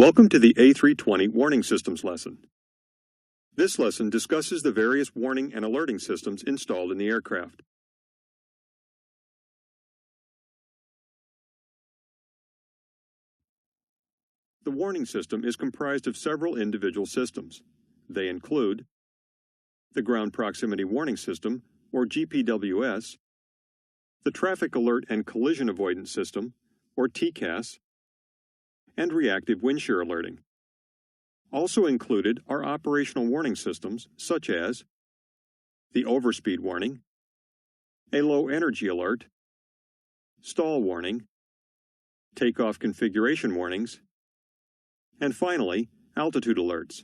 Welcome to the A320 Warning Systems lesson. This lesson discusses the various warning and alerting systems installed in the aircraft. The warning system is comprised of several individual systems. They include the Ground Proximity Warning System, or GPWS, the Traffic Alert and Collision Avoidance System, or TCAS, and Reactive Windshear Alerting. Also included are operational warning systems such as the Overspeed Warning, a Low Energy Alert, Stall Warning, Takeoff Configuration Warnings, and finally, Altitude Alerts.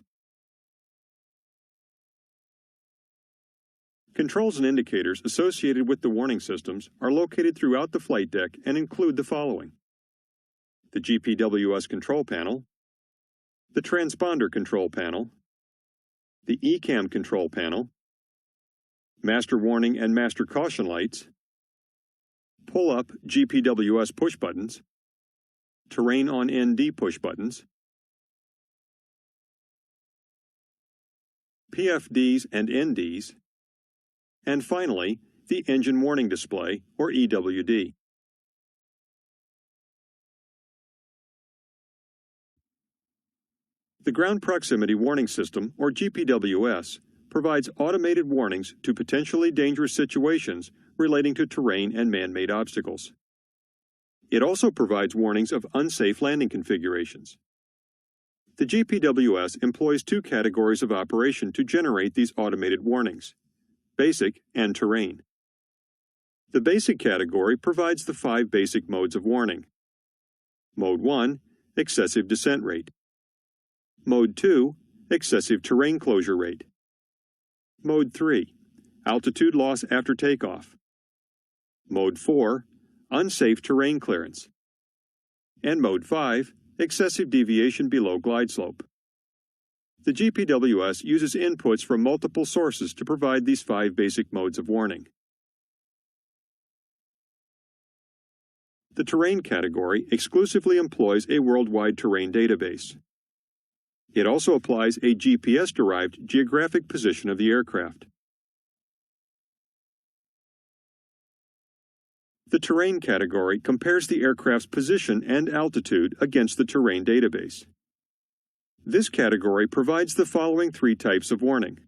Controls and indicators associated with the warning systems are located throughout the flight deck and include the following: the GPWS control panel, the transponder control panel, the ECAM control panel, master warning and master caution lights, pull-up GPWS push buttons, terrain on ND push buttons, PFDs and NDs, and finally, the engine warning display, or EWD. The Ground Proximity Warning System, or GPWS, provides automated warnings to potentially dangerous situations relating to terrain and man-made obstacles. It also provides warnings of unsafe landing configurations. The GPWS employs two categories of operation to generate these automated warnings: basic and terrain. The basic category provides the 5 basic modes of warning. Mode 1, excessive descent rate. Mode 2, excessive terrain closure rate. Mode 3, altitude loss after takeoff. Mode 4, unsafe terrain clearance. And Mode 5, excessive deviation below glide slope. The GPWS uses inputs from multiple sources to provide these 5 basic modes of warning. The terrain category exclusively employs a worldwide terrain database. It also applies a GPS-derived geographic position of the aircraft. The terrain category compares the aircraft's position and altitude against the terrain database. This category provides the following 3 types of warning.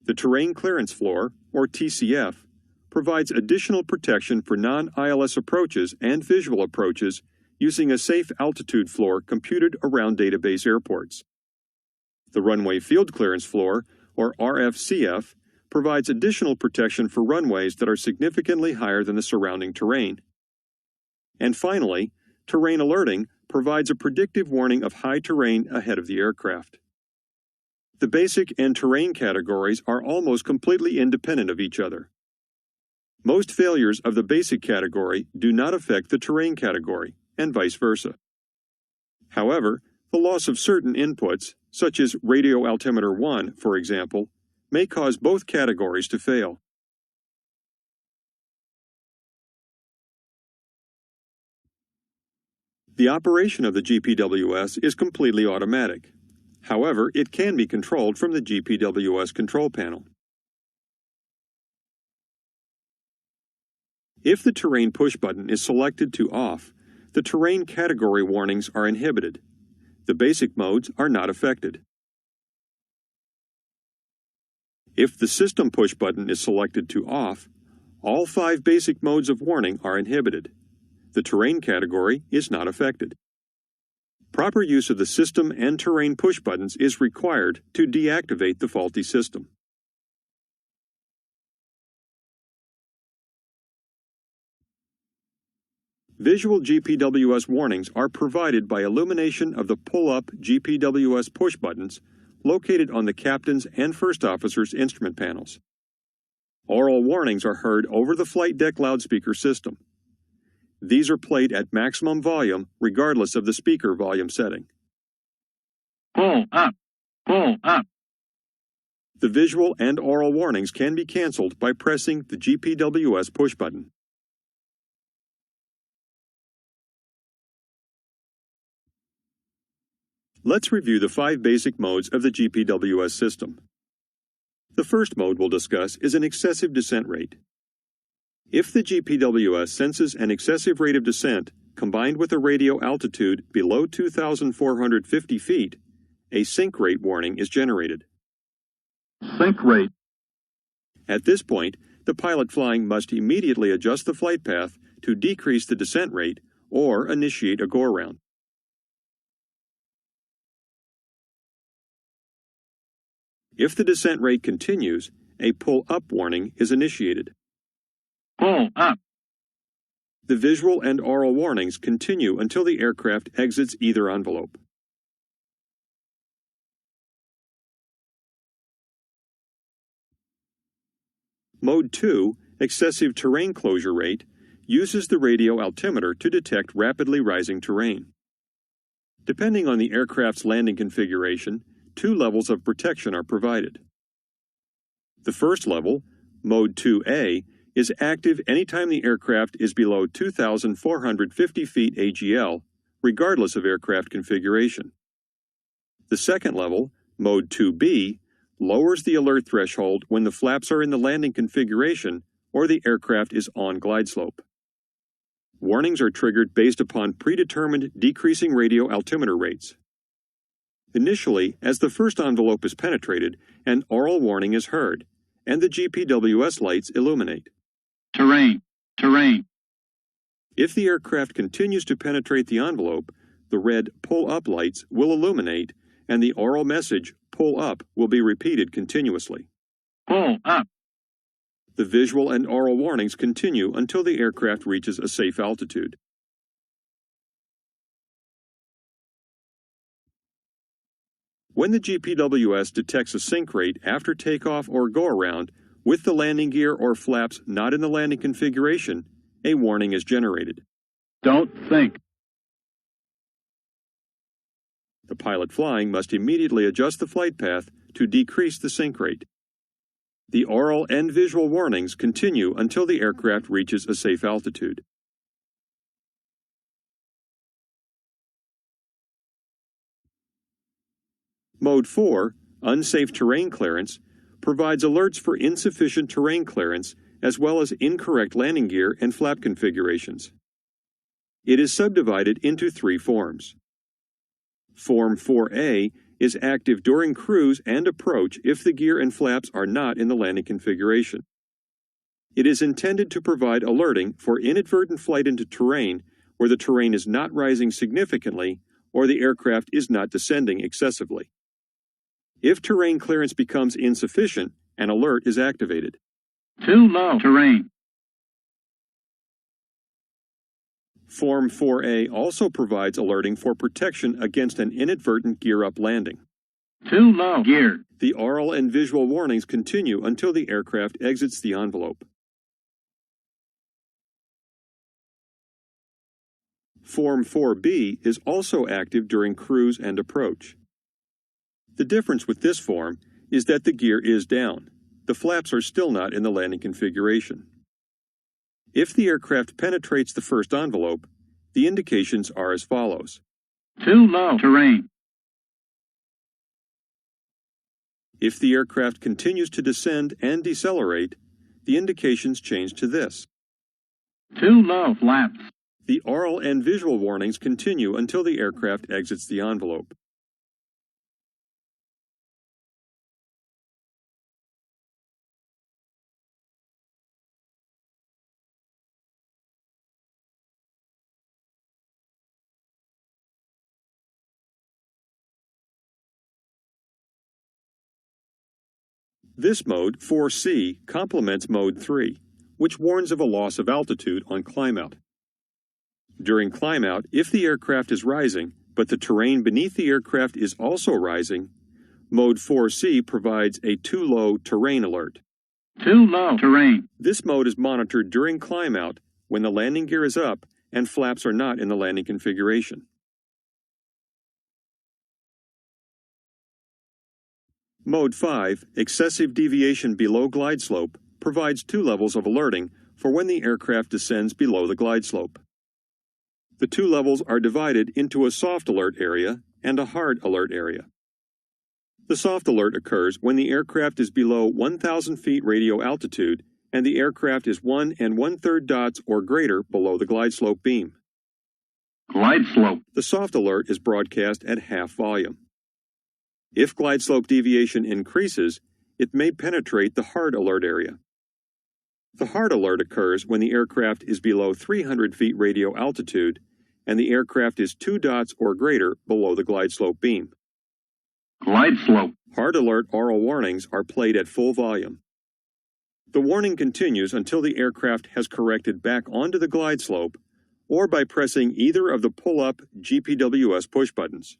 The Terrain Clearance Floor, or TCF, provides additional protection for non-ILS approaches and visual approaches using a safe altitude floor computed around database airports. The Runway Field Clearance Floor, or RFCF, provides additional protection for runways that are significantly higher than the surrounding terrain. And finally, Terrain Alerting provides a predictive warning of high terrain ahead of the aircraft. The basic and terrain categories are almost completely independent of each other. Most failures of the basic category do not affect the terrain category, and vice versa. However, the loss of certain inputs, such as radio altimeter 1, for example, may cause both categories to fail. The operation of the GPWS is completely automatic. However, it can be controlled from the GPWS control panel. If the terrain push button is selected to off, the terrain category warnings are inhibited. The basic modes are not affected. If the system push button is selected to off, all 5 basic modes of warning are inhibited. The terrain category is not affected. Proper use of the system and terrain push buttons is required to deactivate the faulty system. Visual GPWS warnings are provided by illumination of the pull-up GPWS push buttons located on the captain's and first officer's instrument panels. Oral warnings are heard over the flight deck loudspeaker system. These are played at maximum volume regardless of the speaker volume setting. Pull up, pull up. The visual and oral warnings can be canceled by pressing the GPWS push button. Let's review the 5 basic modes of the GPWS system. The first mode we'll discuss is an excessive descent rate. If the GPWS senses an excessive rate of descent combined with a radio altitude below 2,450 feet, a sink rate warning is generated. Sink rate. At this point, the pilot flying must immediately adjust the flight path to decrease the descent rate or initiate a go-around. If the descent rate continues, a pull-up warning is initiated. Pull up. The visual and oral warnings continue until the aircraft exits either envelope. Mode 2, Excessive Terrain Closure Rate, uses the radio altimeter to detect rapidly rising terrain. Depending on the aircraft's landing configuration, 2 levels of protection are provided. The first level, Mode 2A, is active anytime the aircraft is below 2,450 feet AGL, regardless of aircraft configuration. The second level, Mode 2B, lowers the alert threshold when the flaps are in the landing configuration or the aircraft is on glide slope. Warnings are triggered based upon predetermined decreasing radio altimeter rates. Initially, as the first envelope is penetrated, an oral warning is heard, and the GPWS lights illuminate. Terrain. Terrain. If the aircraft continues to penetrate the envelope, the red pull-up lights will illuminate, and the oral message, pull up, will be repeated continuously. Pull up. The visual and oral warnings continue until the aircraft reaches a safe altitude. When the GPWS detects a sink rate after takeoff or go-around, with the landing gear or flaps not in the landing configuration, a warning is generated. Don't sink. The pilot flying must immediately adjust the flight path to decrease the sink rate. The oral and visual warnings continue until the aircraft reaches a safe altitude. Mode 4, Unsafe Terrain Clearance, provides alerts for insufficient terrain clearance as well as incorrect landing gear and flap configurations. It is subdivided into 3 forms. Form 4A is active during cruise and approach if the gear and flaps are not in the landing configuration. It is intended to provide alerting for inadvertent flight into terrain where the terrain is not rising significantly or the aircraft is not descending excessively. If terrain clearance becomes insufficient, an alert is activated. Too low. Terrain. Form 4A also provides alerting for protection against an inadvertent gear-up landing. Too low. Gear. The oral and visual warnings continue until the aircraft exits the envelope. Form 4B is also active during cruise and approach. The difference with this form is that the gear is down. The flaps are still not in the landing configuration. If the aircraft penetrates the first envelope, the indications are as follows. Too low. Terrain. If the aircraft continues to descend and decelerate, the indications change to this. Too low. Flaps. The oral and visual warnings continue until the aircraft exits the envelope. This mode, 4C, complements Mode 3, which warns of a loss of altitude on climb-out. During climb-out, if the aircraft is rising, but the terrain beneath the aircraft is also rising, Mode 4C provides a too low terrain alert. Too low. Terrain. This mode is monitored during climb-out when the landing gear is up and flaps are not in the landing configuration. Mode 5, Excessive Deviation Below Glide Slope, provides 2 levels of alerting for when the aircraft descends below the glide slope. The 2 levels are divided into a soft alert area and a hard alert area. The soft alert occurs when the aircraft is below 1,000 feet radio altitude and the aircraft is 1 1/3 dots or greater below the glide slope beam. Glide slope. The soft alert is broadcast at half volume. If glide slope deviation increases, it may penetrate the hard alert area. The hard alert occurs when the aircraft is below 300 feet radio altitude and the aircraft is 2 dots or greater below the glide slope beam. Glide slope. Hard alert aural warnings are played at full volume. The warning continues until the aircraft has corrected back onto the glide slope or by pressing either of the pull-up GPWS push buttons.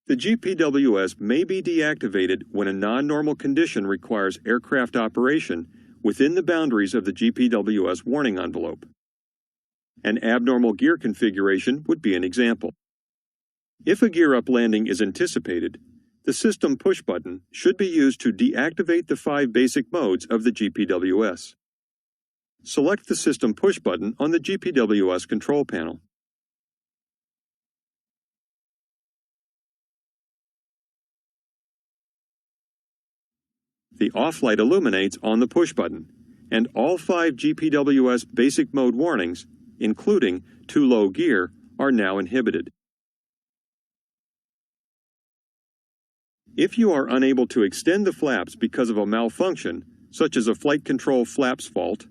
The GPWS may be deactivated when a non-normal condition requires aircraft operation within the boundaries of the GPWS warning envelope. An abnormal gear configuration would be an example. If a gear-up landing is anticipated, the system push button should be used to deactivate the 5 basic modes of the GPWS. Select the system push button on the GPWS control panel. The off light illuminates on the push button, and all 5 GPWS basic mode warnings, including too low gear, are now inhibited. If you are unable to extend the flaps because of a malfunction, such as a flight control flaps fault,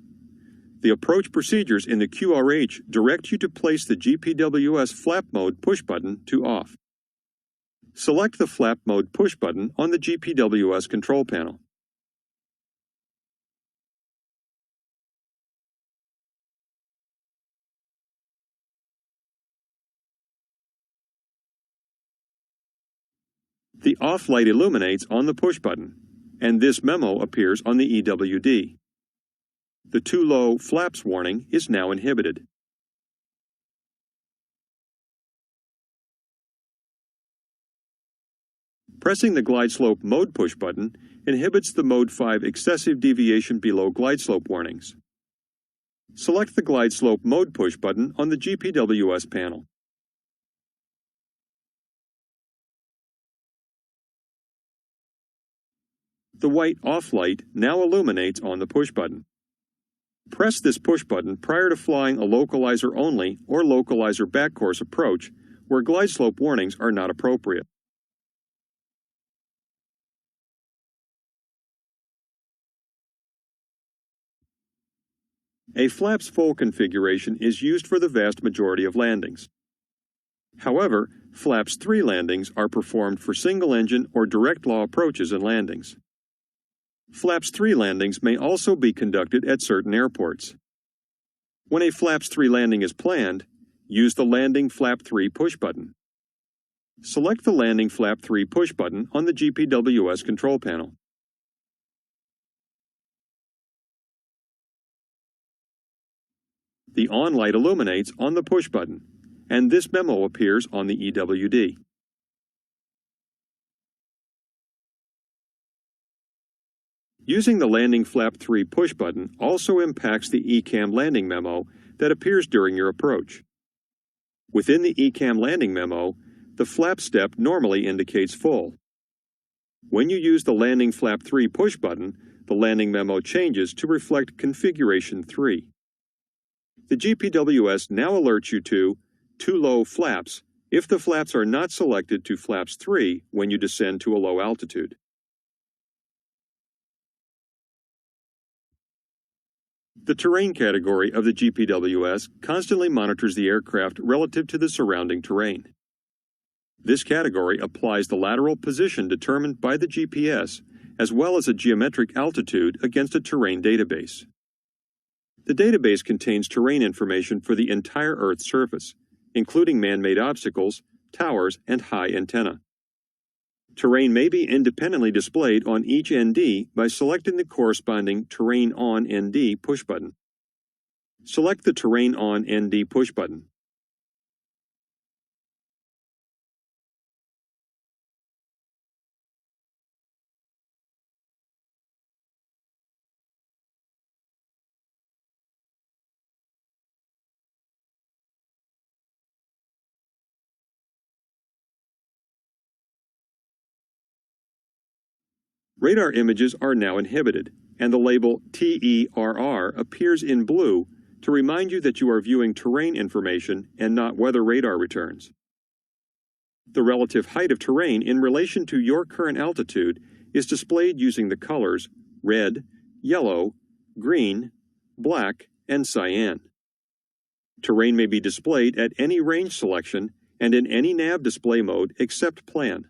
the approach procedures in the QRH direct you to place the GPWS flap mode push button to off. Select the flap mode push button on the GPWS control panel. The off light illuminates on the push button, and this memo appears on the EWD. The too low flaps warning is now inhibited. Pressing the glide slope mode push button inhibits the Mode 5 excessive deviation below glide slope warnings. Select the glide slope mode push button on the GPWS panel. The white off light now illuminates on the push button. Press this push button prior to flying a localizer only or localizer back course approach where glide slope warnings are not appropriate. A flaps full configuration is used for the vast majority of landings. However, flaps 3 landings are performed for single-engine or direct law approaches and landings. Flaps 3 landings may also be conducted at certain airports. When a flaps 3 landing is planned, use the landing flap 3 push button. Select the landing flap 3 push button on the GPWS control panel. The on light illuminates on the push button, and this memo appears on the EWD. Using the landing flap 3 push button also impacts the ECAM landing memo that appears during your approach. Within the ECAM landing memo, the flap step normally indicates full. When you use the landing flap 3 push button, the landing memo changes to reflect configuration 3. The GPWS now alerts you to too low flaps if the flaps are not selected to flaps 3 when you descend to a low altitude. The terrain category of the GPWS constantly monitors the aircraft relative to the surrounding terrain. This category applies the lateral position determined by the GPS as well as a geometric altitude against a terrain database. The database contains terrain information for the entire Earth's surface, including man-made obstacles, towers, and high antenna. Terrain may be independently displayed on each ND by selecting the corresponding Terrain On ND push button. Select the Terrain On ND push button. Radar images are now inhibited, and the label TERR appears in blue to remind you that you are viewing terrain information and not weather radar returns. The relative height of terrain in relation to your current altitude is displayed using the colors red, yellow, green, black, and cyan. Terrain may be displayed at any range selection and in any nav display mode except plan.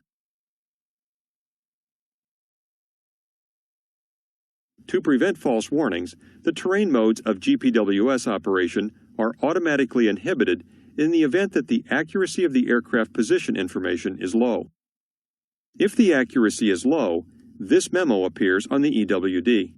To prevent false warnings, the terrain modes of GPWS operation are automatically inhibited in the event that the accuracy of the aircraft position information is low. If the accuracy is low, this memo appears on the EWD.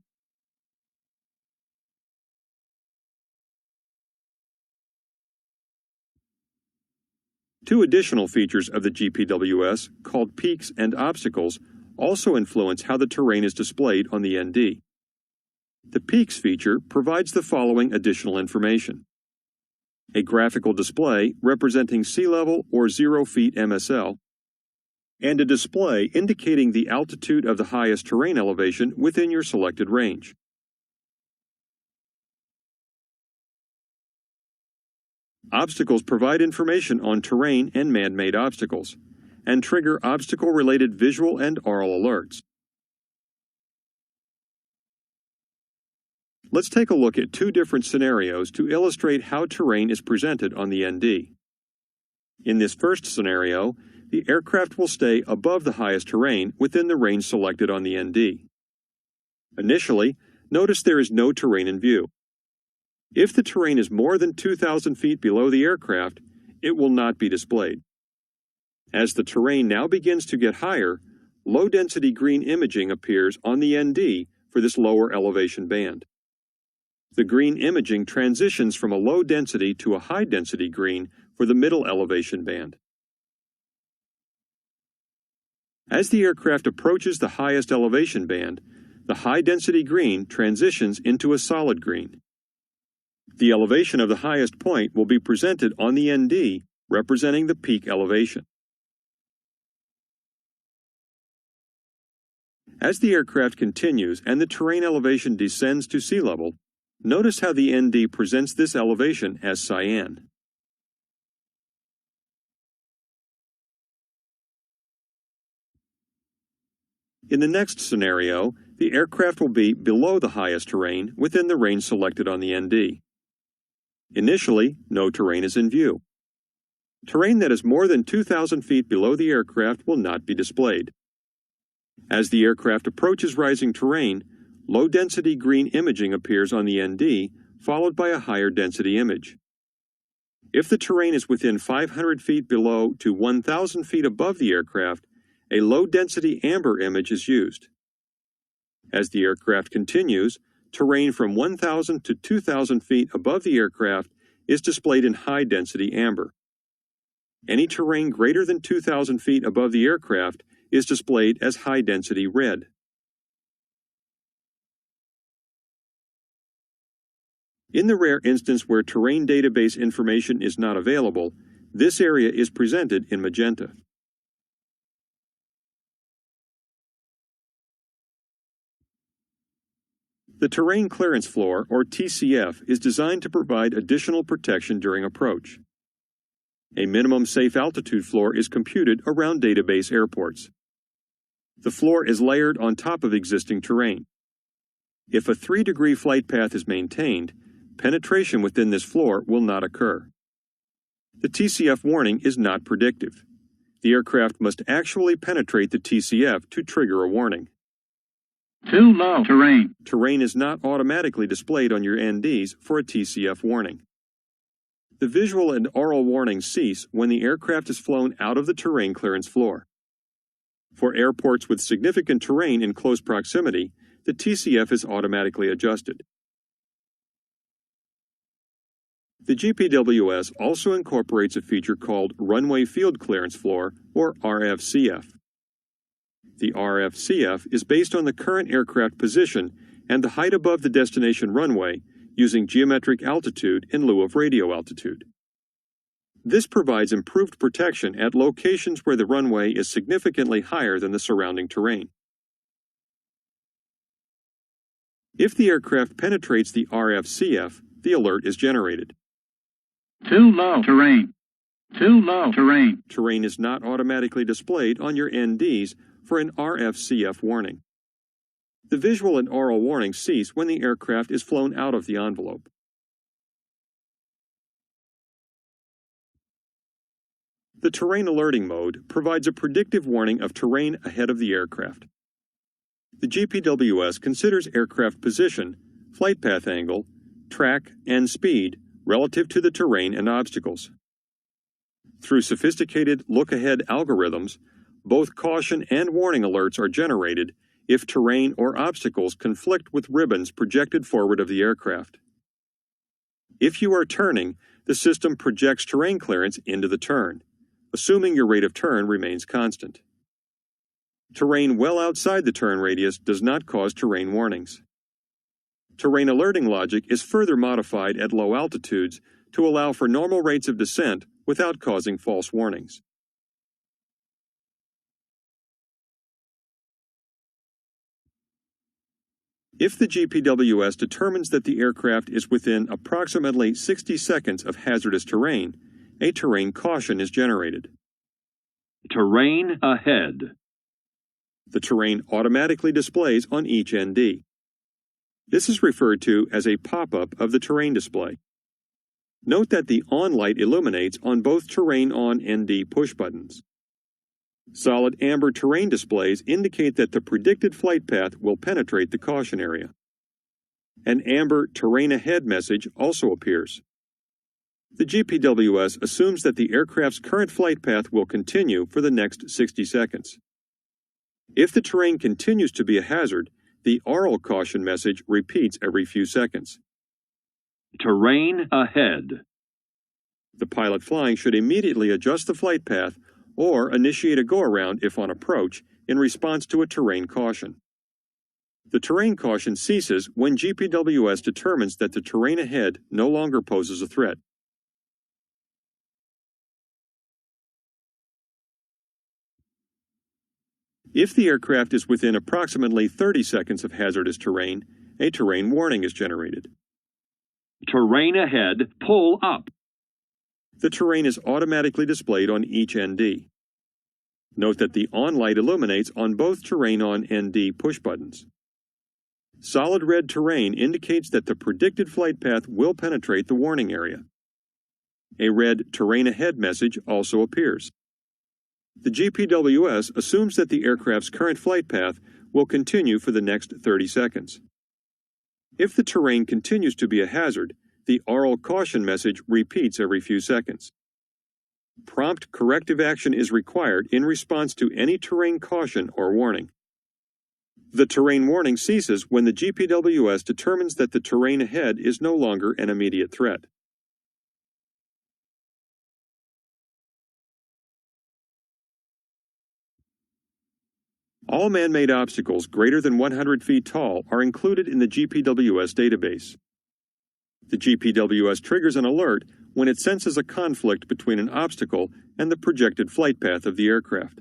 Two additional features of the GPWS, called peaks and obstacles, also influence how the terrain is displayed on the ND. The peaks feature provides the following additional information: a graphical display representing sea level or 0 feet MSL, and a display indicating the altitude of the highest terrain elevation within your selected range. Obstacles provide information on terrain and man-made obstacles, and trigger obstacle-related visual and aural alerts. Let's take a look at two different scenarios to illustrate how terrain is presented on the ND. In this first scenario, the aircraft will stay above the highest terrain within the range selected on the ND. Initially, notice there is no terrain in view. If the terrain is more than 2,000 feet below the aircraft, it will not be displayed. As the terrain now begins to get higher, low-density green imaging appears on the ND for this lower elevation band. The green imaging transitions from a low-density to a high-density green for the middle elevation band. As the aircraft approaches the highest elevation band, the high-density green transitions into a solid green. The elevation of the highest point will be presented on the ND, representing the peak elevation. As the aircraft continues and the terrain elevation descends to sea level, notice how the ND presents this elevation as cyan. In the next scenario, the aircraft will be below the highest terrain within the range selected on the ND. Initially, no terrain is in view. Terrain that is more than 2,000 feet below the aircraft will not be displayed. As the aircraft approaches rising terrain, low-density green imaging appears on the ND, followed by a higher density image. If the terrain is within 500 feet below to 1,000 feet above the aircraft, a low-density amber image is used. As the aircraft continues, terrain from 1,000 to 2,000 feet above the aircraft is displayed in high-density amber. Any terrain greater than 2,000 feet above the aircraft is displayed as high-density red. In the rare instance where terrain database information is not available, this area is presented in magenta. The Terrain Clearance Floor, or TCF, is designed to provide additional protection during approach. A minimum safe altitude floor is computed around database airports. The floor is layered on top of existing terrain. If a 3-degree flight path is maintained, penetration within this floor will not occur. The TCF warning is not predictive. The aircraft must actually penetrate the TCF to trigger a warning. Too low terrain. Terrain is not automatically displayed on your NDs for a TCF warning. The visual and aural warnings cease when the aircraft is flown out of the terrain clearance floor. For airports with significant terrain in close proximity, the TCF is automatically adjusted. The GPWS also incorporates a feature called Runway Field Clearance Floor, or RFCF. The RFCF is based on the current aircraft position and the height above the destination runway, using geometric altitude in lieu of radio altitude. This provides improved protection at locations where the runway is significantly higher than the surrounding terrain. If the aircraft penetrates the RFCF, the alert is generated. Too low terrain. Too low terrain. Terrain is not automatically displayed on your NDs for an RFCF warning. The visual and oral warnings cease when the aircraft is flown out of the envelope. The terrain alerting mode provides a predictive warning of terrain ahead of the aircraft. The GPWS considers aircraft position, flight path angle, track, and speed relative to the terrain and obstacles. Through sophisticated look-ahead algorithms, both caution and warning alerts are generated if terrain or obstacles conflict with ribbons projected forward of the aircraft. If you are turning, the system projects terrain clearance into the turn, assuming your rate of turn remains constant. Terrain well outside the turn radius does not cause terrain warnings. Terrain alerting logic is further modified at low altitudes to allow for normal rates of descent without causing false warnings. If the GPWS determines that the aircraft is within approximately 60 seconds of hazardous terrain, a terrain caution is generated. Terrain ahead. The terrain automatically displays on each ND. This is referred to as a pop-up of the terrain display. Note that the on light illuminates on both terrain on ND push buttons. Solid amber terrain displays indicate that the predicted flight path will penetrate the caution area. An amber terrain ahead message also appears. The GPWS assumes that the aircraft's current flight path will continue for the next 60 seconds. If the terrain continues to be a hazard, the oral caution message repeats every few seconds. Terrain ahead. The pilot flying should immediately adjust the flight path or initiate a go-around if on approach in response to a terrain caution. The terrain caution ceases when GPWS determines that the terrain ahead no longer poses a threat. If the aircraft is within approximately 30 seconds of hazardous terrain, a terrain warning is generated. Terrain ahead, pull up. The terrain is automatically displayed on each ND. Note that the on light illuminates on both terrain on ND push buttons. Solid red terrain indicates that the predicted flight path will penetrate the warning area. A red terrain ahead message also appears. The GPWS assumes that the aircraft's current flight path will continue for the next 30 seconds. If the terrain continues to be a hazard, the oral caution message repeats every few seconds. Prompt corrective action is required in response to any terrain caution or warning. The terrain warning ceases when the GPWS determines that the terrain ahead is no longer an immediate threat. All man-made obstacles greater than 100 feet tall are included in the GPWS database. The GPWS triggers an alert when it senses a conflict between an obstacle and the projected flight path of the aircraft.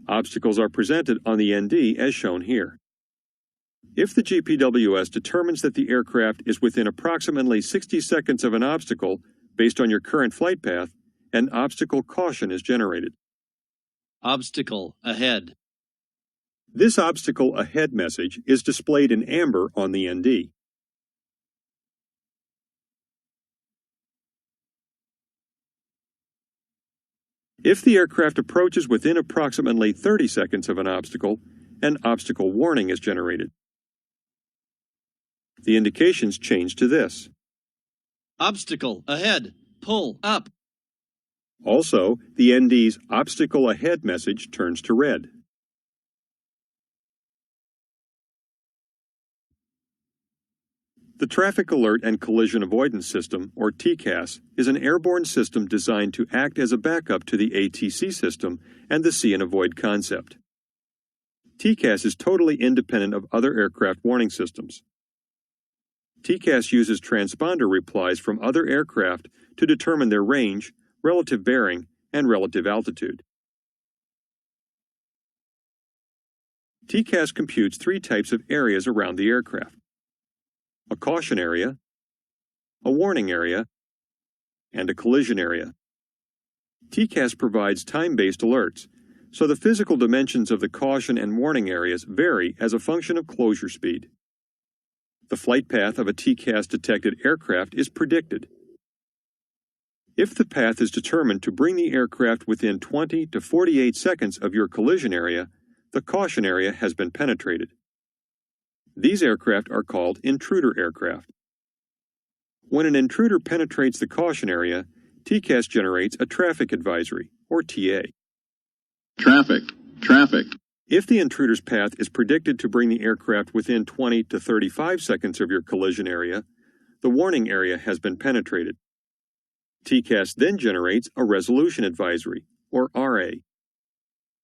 Obstacles are presented on the ND as shown here. If the GPWS determines that the aircraft is within approximately 60 seconds of an obstacle based on your current flight path, an obstacle caution is generated. Obstacle ahead. This obstacle ahead message is displayed in amber on the ND. If the aircraft approaches within approximately 30 seconds of an obstacle, an obstacle warning is generated. The indications change to this. Obstacle ahead. Pull up. Also, the ND's obstacle ahead message turns to red. The Traffic Alert and Collision Avoidance System, or TCAS, is an airborne system designed to act as a backup to the ATC system and the See and Avoid concept. TCAS is totally independent of other aircraft warning systems. TCAS uses transponder replies from other aircraft to determine their range, relative bearing, and relative altitude. TCAS computes three types of areas around the aircraft: a caution area, a warning area, and a collision area. TCAS provides time-based alerts, so the physical dimensions of the caution and warning areas vary as a function of closure speed. The flight path of a TCAS-detected aircraft is predicted. If the path is determined to bring the aircraft within 20 to 48 seconds of your collision area, the caution area has been penetrated. These aircraft are called intruder aircraft. When an intruder penetrates the caution area, TCAS generates a traffic advisory, or TA. Traffic. If the intruder's path is predicted to bring the aircraft within 20 to 35 seconds of your collision area, the warning area has been penetrated. TCAS then generates a resolution advisory, or RA.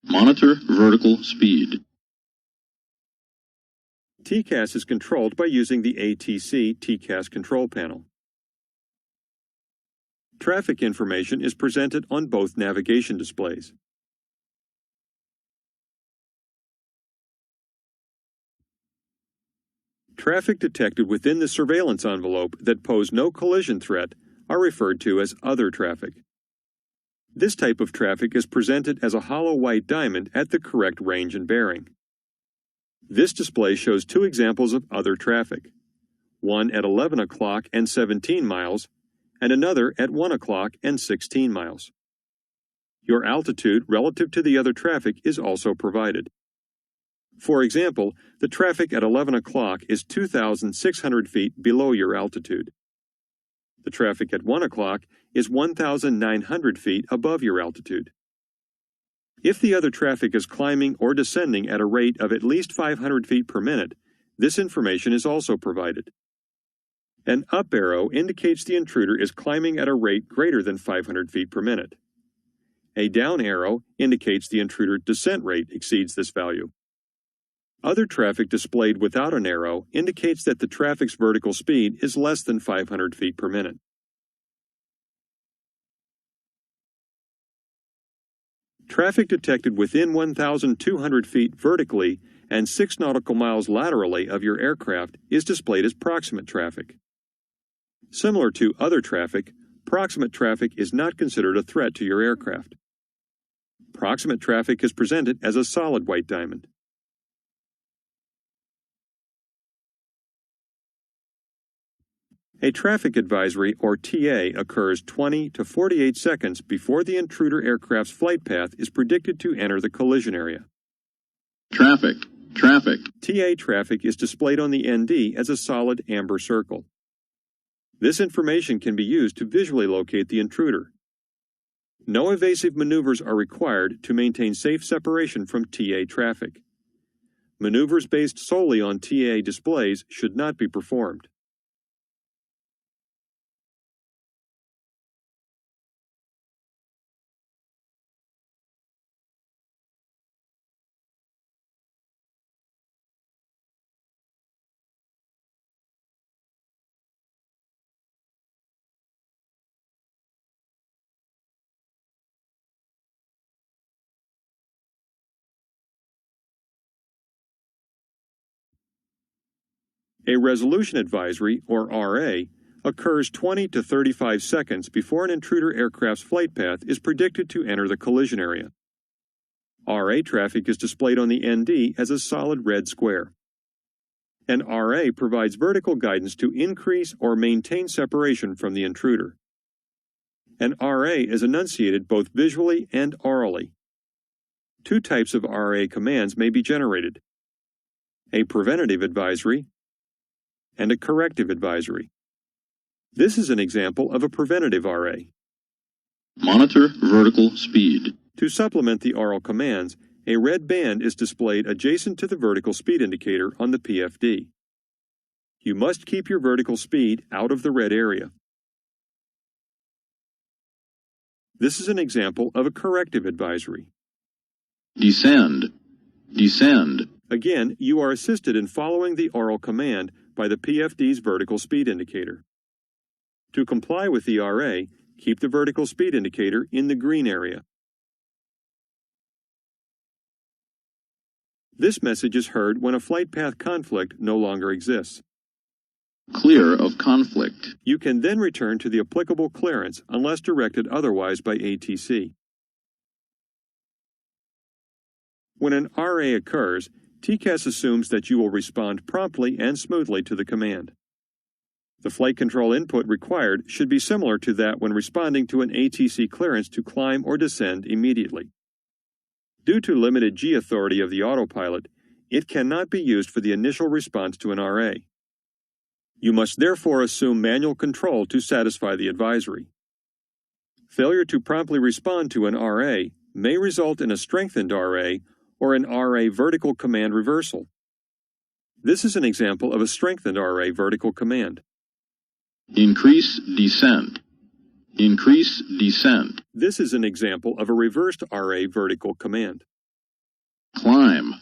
Monitor vertical speed. TCAS is controlled by using the ATC TCAS control panel. Traffic information is presented on both navigation displays. Traffic detected within the surveillance envelope that pose no collision threat are referred to as other traffic. This type of traffic is presented as a hollow white diamond at the correct range and bearing. This display shows two examples of other traffic, one at 11 o'clock and 17 miles, and another at 1 o'clock and 16 miles. Your altitude relative to the other traffic is also provided. For example, the traffic at 11 o'clock is 2,600 feet below your altitude. The traffic at 1 o'clock is 1,900 feet above your altitude. If the other traffic is climbing or descending at a rate of at least 500 feet per minute, this information is also provided. An up arrow indicates the intruder is climbing at a rate greater than 500 feet per minute. A down arrow indicates the intruder descent rate exceeds this value. Other traffic displayed without an arrow indicates that the traffic's vertical speed is less than 500 feet per minute. Traffic detected within 1,200 feet vertically and 6 nautical miles laterally of your aircraft is displayed as proximate traffic. Similar to other traffic, proximate traffic is not considered a threat to your aircraft. Proximate traffic is presented as a solid white diamond. A traffic advisory, or TA, occurs 20 to 48 seconds before the intruder aircraft's flight path is predicted to enter the collision area. Traffic. TA traffic is displayed on the ND as a solid amber circle. This information can be used to visually locate the intruder. No evasive maneuvers are required to maintain safe separation from TA traffic. Maneuvers based solely on TA displays should not be performed. A resolution advisory, or RA, occurs 20 to 35 seconds before an intruder aircraft's flight path is predicted to enter the collision area. RA traffic is displayed on the ND as a solid red square. An RA provides vertical guidance to increase or maintain separation from the intruder. An RA is enunciated both visually and orally. Two types of RA commands may be generated: a preventative advisory and a corrective advisory. This is an example of a preventative RA. Monitor vertical speed. To supplement the oral commands, a red band is displayed adjacent to the vertical speed indicator on the PFD. You must keep your vertical speed out of the red area. This is an example of a corrective advisory. Descend. Again, you are assisted in following the oral command by the PFD's vertical speed indicator. To comply with the RA, keep the vertical speed indicator in the green area. This message is heard when a flight path conflict no longer exists. Clear of conflict. You can then return to the applicable clearance unless directed otherwise by ATC. When an RA occurs, TCAS assumes that you will respond promptly and smoothly to the command. The flight control input required should be similar to that when responding to an ATC clearance to climb or descend immediately. Due to limited G authority of the autopilot, it cannot be used for the initial response to an RA. You must therefore assume manual control to satisfy the advisory. Failure to promptly respond to an RA may result in a strengthened RA or an RA vertical command reversal. This is an example of a strengthened RA vertical command. Increase descent. Increase descent. This is an example of a reversed RA vertical command. Climb.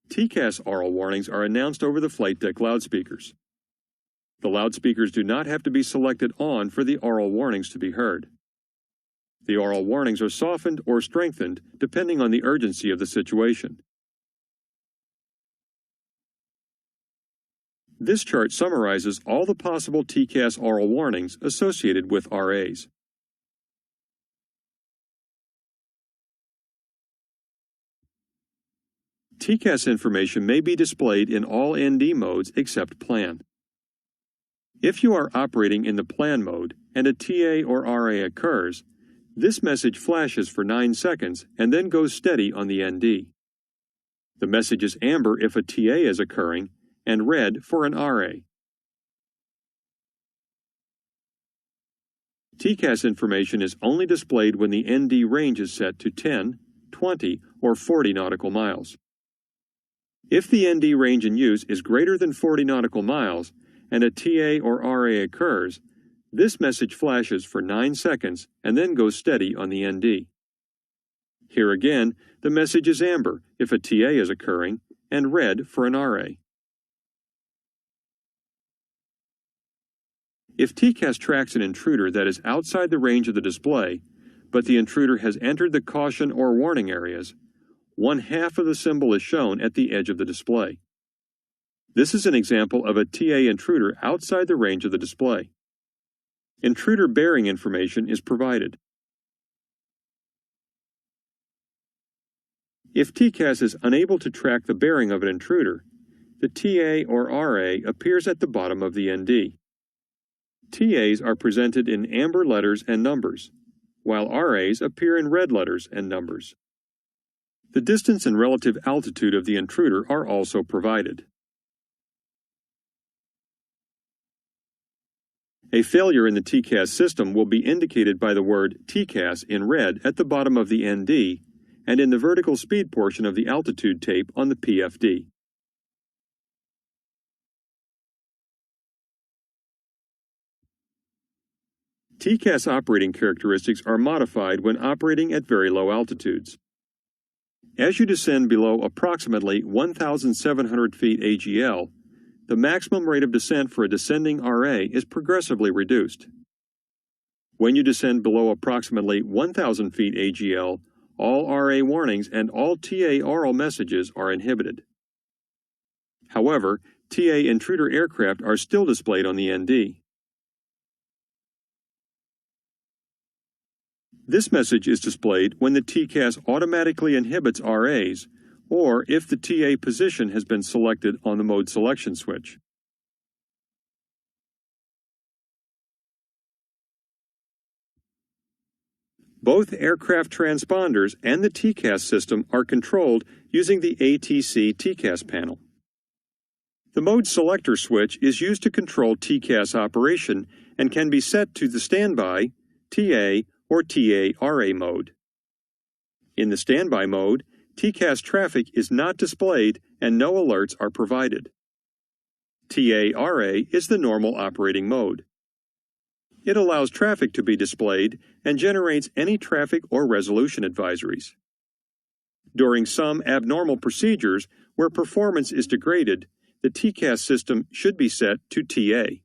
TCAS oral warnings are announced over the flight deck loudspeakers. The loudspeakers do not have to be selected on for the oral warnings to be heard. The oral warnings are softened or strengthened depending on the urgency of the situation. This chart summarizes all the possible TCAS oral warnings associated with RAs. TCAS information may be displayed in all ND modes except plan. If you are operating in the plan mode and a TA or RA occurs, this message flashes for 9 seconds and then goes steady on the ND. The message is amber if a TA is occurring and red for an RA. TCAS information is only displayed when the ND range is set to 10, 20, or 40 nautical miles. If the ND range in use is greater than 40 nautical miles and a TA or RA occurs, this message flashes for 9 seconds and then goes steady on the ND. Here again, the message is amber if a TA is occurring and red for an RA. If TCAS tracks an intruder that is outside the range of the display, but the intruder has entered the caution or warning areas, 1/2 of the symbol is shown at the edge of the display. This is an example of a TA intruder outside the range of the display. Intruder bearing information is provided. If TCAS is unable to track the bearing of an intruder, the TA or RA appears at the bottom of the ND. TAs are presented in amber letters and numbers, while RAs appear in red letters and numbers. The distance and relative altitude of the intruder are also provided. A failure in the TCAS system will be indicated by the word TCAS in red at the bottom of the ND and in the vertical speed portion of the altitude tape on the PFD. TCAS operating characteristics are modified when operating at very low altitudes. As you descend below approximately 1,700 feet AGL, the maximum rate of descent for a descending RA is progressively reduced. When you descend below approximately 1,000 feet AGL, all RA warnings and all TA oral messages are inhibited. However, TA intruder aircraft are still displayed on the ND. This message is displayed when the TCAS automatically inhibits RAs or if the TA position has been selected on the mode selection switch. Both aircraft transponders and the TCAS system are controlled using the ATC TCAS panel. The mode selector switch is used to control TCAS operation and can be set to the standby, TA, or TA-RA mode. In the standby mode, TCAS traffic is not displayed and no alerts are provided. TA-RA is the normal operating mode. It allows traffic to be displayed and generates any traffic or resolution advisories. During some abnormal procedures where performance is degraded, the TCAS system should be set to TA.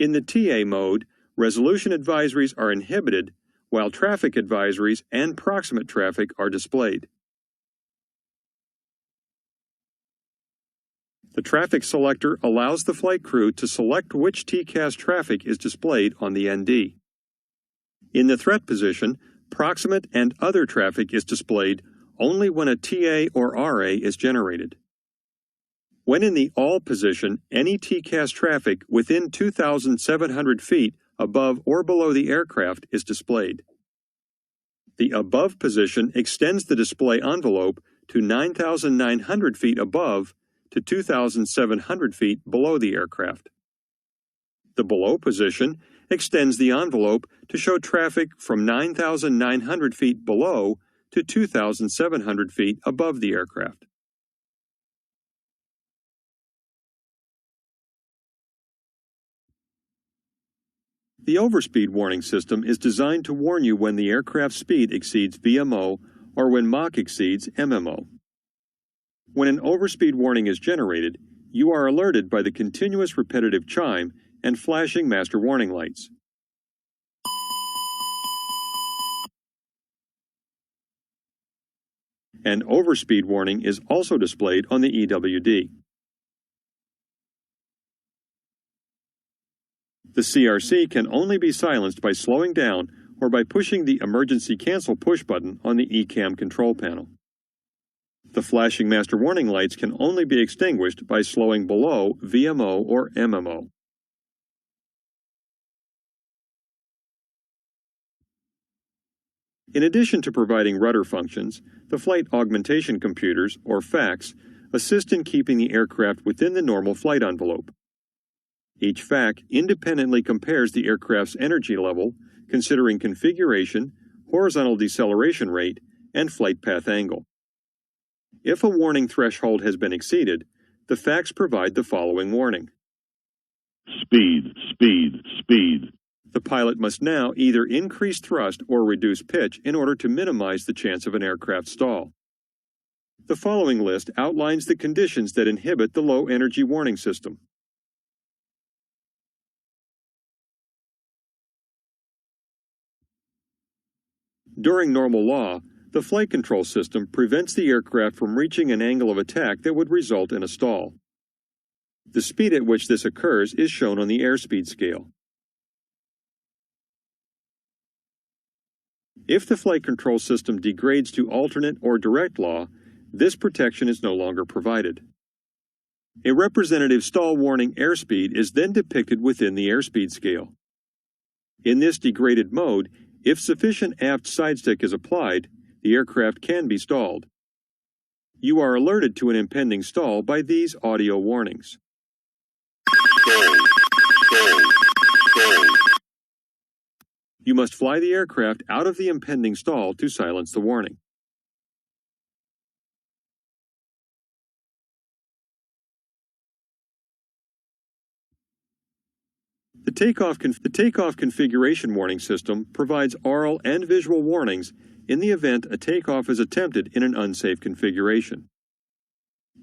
In the TA mode, resolution advisories are inhibited while traffic advisories and proximate traffic are displayed. The traffic selector allows the flight crew to select which TCAS traffic is displayed on the ND. In the threat position, proximate and other traffic is displayed only when a TA or RA is generated. When in the all position, any TCAS traffic within 2,700 feet above or below the aircraft is displayed. The above position extends the display envelope to 9,900 feet above to 2,700 feet below the aircraft. The below position extends the envelope to show traffic from 9,900 feet below to 2,700 feet above the aircraft. The overspeed warning system is designed to warn you when the aircraft speed exceeds VMO or when Mach exceeds MMO. When an overspeed warning is generated, you are alerted by the continuous repetitive chime and flashing master warning lights. An overspeed warning is also displayed on the EWD. The CRC can only be silenced by slowing down or by pushing the emergency cancel push button on the ECAM control panel. The flashing master warning lights can only be extinguished by slowing below VMO or MMO. In addition to providing rudder functions, the flight augmentation computers, or FACs, assist in keeping the aircraft within the normal flight envelope. Each FAC independently compares the aircraft's energy level, considering configuration, horizontal deceleration rate, and flight path angle. If a warning threshold has been exceeded, the FACs provide the following warning. Speed, speed, speed. The pilot must now either increase thrust or reduce pitch in order to minimize the chance of an aircraft stall. The following list outlines the conditions that inhibit the low-energy warning system. During normal law, the flight control system prevents the aircraft from reaching an angle of attack that would result in a stall. The speed at which this occurs is shown on the airspeed scale. If the flight control system degrades to alternate or direct law, this protection is no longer provided. A representative stall warning airspeed is then depicted within the airspeed scale. In this degraded mode, if sufficient aft sidestick is applied, the aircraft can be stalled. You are alerted to an impending stall by these audio warnings. Stall. Stall. Stall. You must fly the aircraft out of the impending stall to silence the warning. The takeoff configuration warning system provides oral and visual warnings in the event a takeoff is attempted in an unsafe configuration.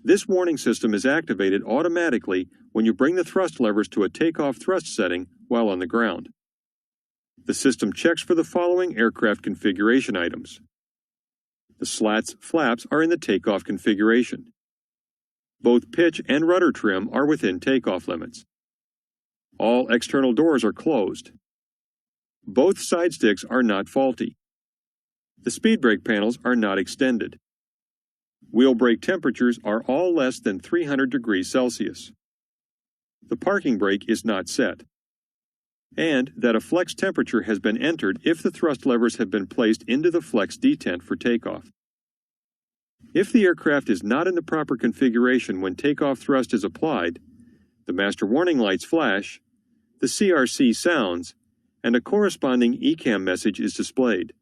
This warning system is activated automatically when you bring the thrust levers to a takeoff thrust setting while on the ground. The system checks for the following aircraft configuration items. The slats flaps are in the takeoff configuration. Both pitch and rudder trim are within takeoff limits. All external doors are closed. Both side sticks are not faulty. The speed brake panels are not extended. Wheel brake temperatures are all less than 300 degrees Celsius. The parking brake is not set. And that a flex temperature has been entered if the thrust levers have been placed into the flex detent for takeoff. If the aircraft is not in the proper configuration when takeoff thrust is applied, the master warning lights flash, the CRC sounds, and a corresponding ECAM message is displayed.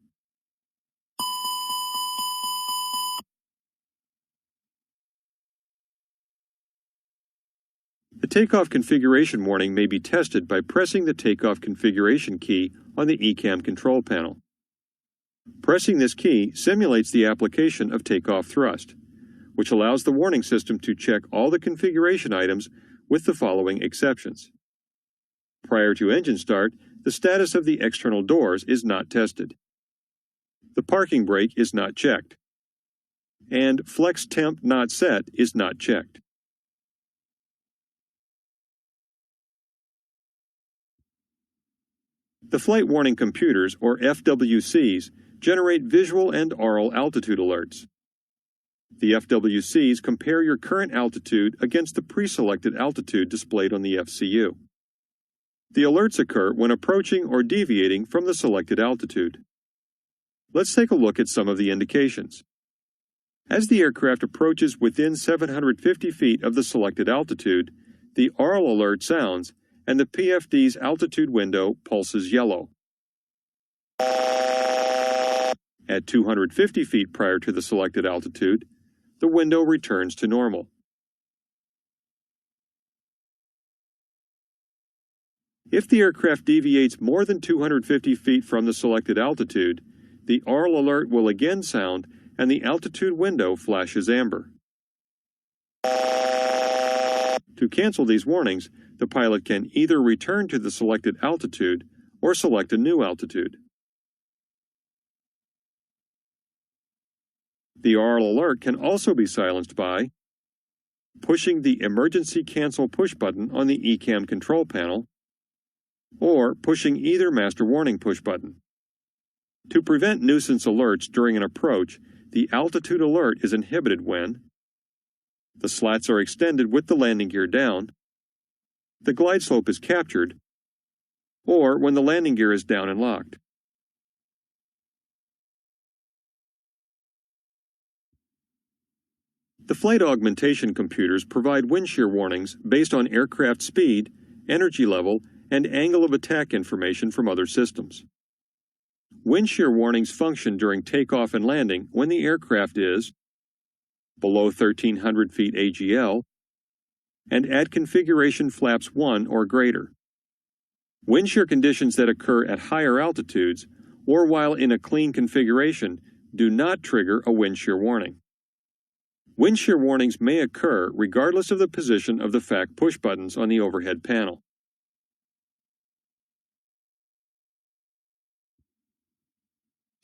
The takeoff configuration warning may be tested by pressing the takeoff configuration key on the ECAM control panel. Pressing this key simulates the application of takeoff thrust, which allows the warning system to check all the configuration items with the following exceptions. Prior to engine start, the status of the external doors is not tested. The parking brake is not checked. And flex temp not set is not checked. The flight warning computers, or FWCs, generate visual and aural altitude alerts. The FWCs compare your current altitude against the pre-selected altitude displayed on the FCU. The alerts occur when approaching or deviating from the selected altitude. Let's take a look at some of the indications. As the aircraft approaches within 750 feet of the selected altitude, the aural alert sounds and the PFD's altitude window pulses yellow. At 250 feet prior to the selected altitude, the window returns to normal. If the aircraft deviates more than 250 feet from the selected altitude, the aural alert will again sound and the altitude window flashes amber. To cancel these warnings, the pilot can either return to the selected altitude or select a new altitude. The aural alert can also be silenced by pushing the Emergency Cancel push button on the ECAM control panel or pushing either Master Warning push button. To prevent nuisance alerts during an approach, the altitude alert is inhibited when the slats are extended with the landing gear down, the glide slope is captured, or when the landing gear is down and locked. The flight augmentation computers provide windshear warnings based on aircraft speed, energy level, and angle of attack information from other systems. Windshear warnings function during takeoff and landing when the aircraft is below 1,300 feet AGL and at configuration flaps 1 or greater. Windshear conditions that occur at higher altitudes or while in a clean configuration do not trigger a windshear warning. Windshear warnings may occur regardless of the position of the FAC push buttons on the overhead panel.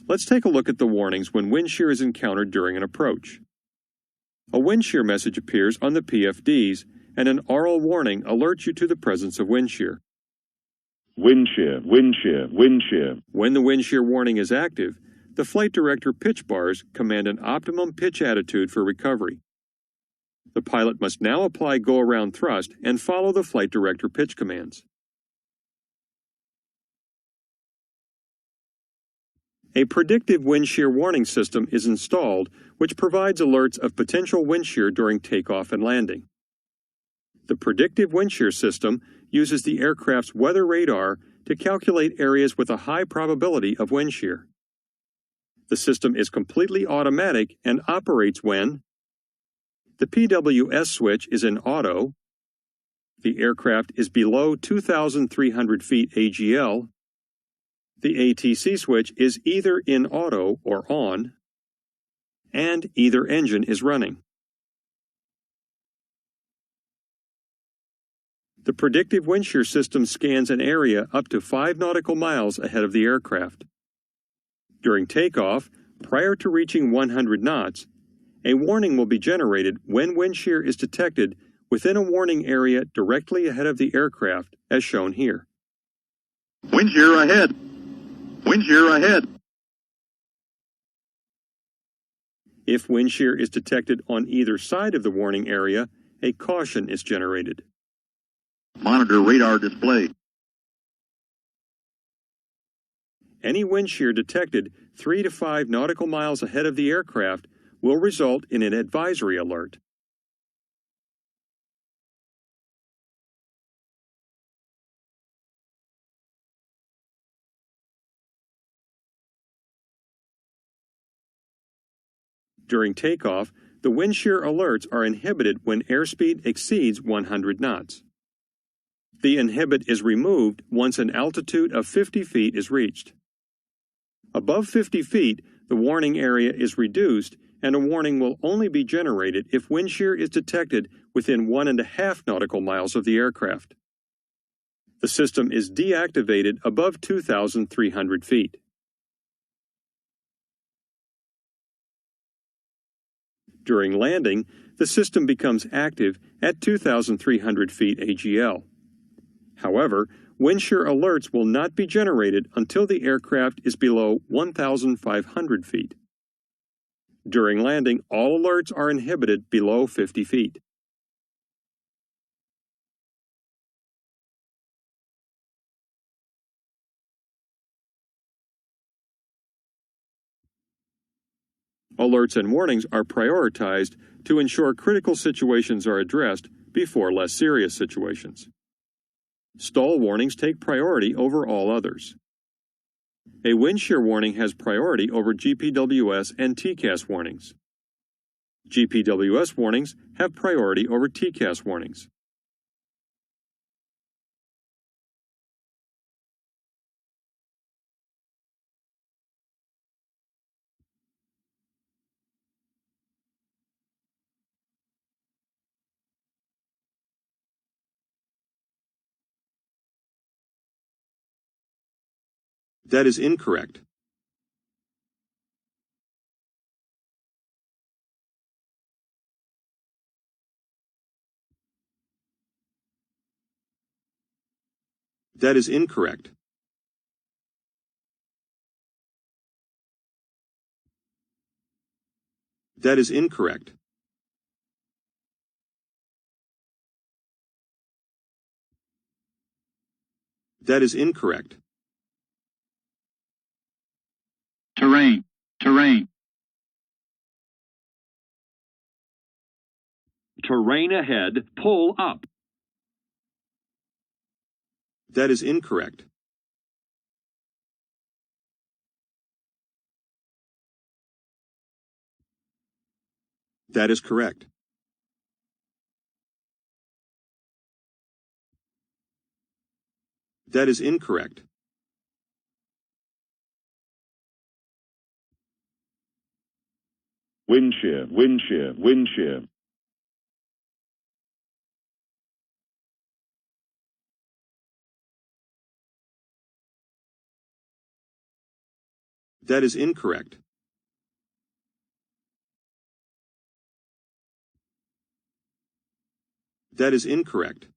Let's take a look at the warnings when wind shear is encountered during an approach. A wind shear message appears on the PFDs, and an aural warning alerts you to the presence of wind shear. Wind shear, wind shear, wind shear. When the wind shear warning is active, the flight director pitch bars command an optimum pitch attitude for recovery. The pilot must now apply go-around thrust and follow the flight director pitch commands. A predictive wind shear warning system is installed, which provides alerts of potential wind shear during takeoff and landing. The predictive wind shear system uses the aircraft's weather radar to calculate areas with a high probability of wind shear. The system is completely automatic and operates when the PWS switch is in auto, the aircraft is below 2,300 feet AGL, the ATC switch is either in auto or on, and either engine is running. The predictive wind shear system scans an area up to 5 nautical miles ahead of the aircraft. During takeoff, prior to reaching 100 knots, a warning will be generated when wind shear is detected within a warning area directly ahead of the aircraft, as shown here. Wind shear ahead. Wind shear ahead. If wind shear is detected on either side of the warning area, a caution is generated. Monitor radar display. Any wind shear detected 3 to 5 nautical miles ahead of the aircraft will result in an advisory alert. During takeoff, the wind shear alerts are inhibited when airspeed exceeds 100 knots. The inhibit is removed once an altitude of 50 feet is reached. Above 50 feet, the warning area is reduced and a warning will only be generated if wind shear is detected within 1.5 nautical miles of the aircraft. The system is deactivated above 2,300 feet. During landing, the system becomes active at 2,300 feet AGL. However, Windshear alerts will not be generated until the aircraft is below 1,500 feet. During landing, all alerts are inhibited below 50 feet. Alerts and warnings are prioritized to ensure critical situations are addressed before less serious situations. Stall warnings take priority over all others. A Windshear warning has priority over GPWS and TCAS warnings. GPWS warnings have priority over TCAS warnings. That is incorrect. That is incorrect. That is incorrect. That is incorrect. Terrain. Terrain. Terrain ahead, pull up. That is incorrect. That is correct. That is incorrect. Windshear, windshear, windshear. That is incorrect. That is incorrect.